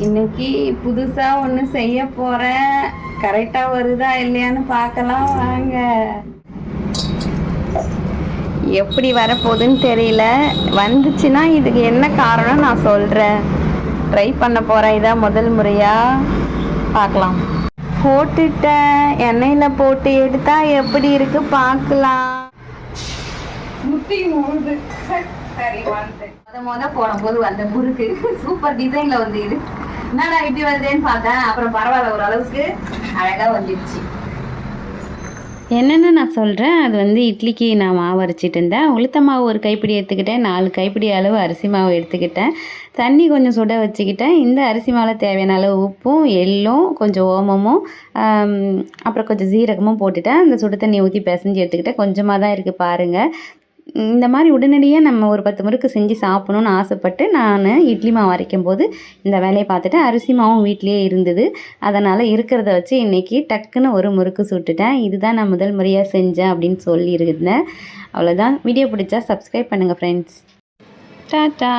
இன்னைக்கு புதுசாக ஒன்று செய்ய போகிறேன். கரெக்டாக வருதா இல்லையான்னு பார்க்கலாம் வாங்க. எப்படி வரப்போகுதுன்னு தெரியல. வந்துச்சுன்னா இதுக்கு என்ன காரணம் நான் சொல்கிறேன். ட்ரை பண்ண போகிறேன். இதான் முதல் முறையாக பார்க்கலாம். போட்டுட்டேன். எண்ணெயில் போட்டு எடுத்தால் எப்படி இருக்கு பார்க்கலாம். முத போடும்போது வந்த முறுக்கு சூப்பர் டிசைன்ல வந்து இது என்னடா இப்படி வருதுன்னு பார்த்தேன். அப்புறம் பரவாயில்ல, ஒரு அளவுக்கு அழகா வந்துடுச்சு. என்னென்னு நான் சொல்கிறேன். அது வந்து இட்லிக்கு நான் மாவு அரைச்சிட்டு இருந்தேன். உளுத்த மாவு ஒரு கைப்பிடி எடுத்துக்கிட்டேன். 4 கைப்பிடி அளவு அரிசி மாவு எடுத்துக்கிட்டேன். தண்ணி கொஞ்சம் சுட வச்சுக்கிட்டேன். இந்த அரிசி மாவில் தேவையான அளவு உப்பும் எள்ளும் கொஞ்சம் ஓமமும் அப்புறம் கொஞ்சம் ஜீரகமும் போட்டுட்டேன். அந்த சுடு தண்ணி ஊற்றி பிசைஞ்சு எடுத்துக்கிட்டேன். கொஞ்சமாக தான் இருக்குது பாருங்கள். இந்த மாதிரி உடனடியாக நம்ம ஒரு 10 முறுக்கு செஞ்சு சாப்பிடணுன்னு ஆசைப்பட்டு நான் இட்லி மாவு அரைக்கும் போது இந்த வேலையை பார்த்துட்டு அரிசி மாவும் வீட்லேயே இருந்தது. அதனால் இருக்கிறத வச்சு இன்றைக்கி டக்குன்னு ஒரு முறுக்கு சுட்டுட்டேன். இதுதான் நான் முதல் முறையாக செஞ்சேன் அப்படின்னு சொல்லியிருந்தேன். அவ்வளோதான். வீடியோ பிடிச்சா சப்ஸ்கிரைப் பண்ணுங்கள் ஃப்ரெண்ட்ஸ். டாட்டா.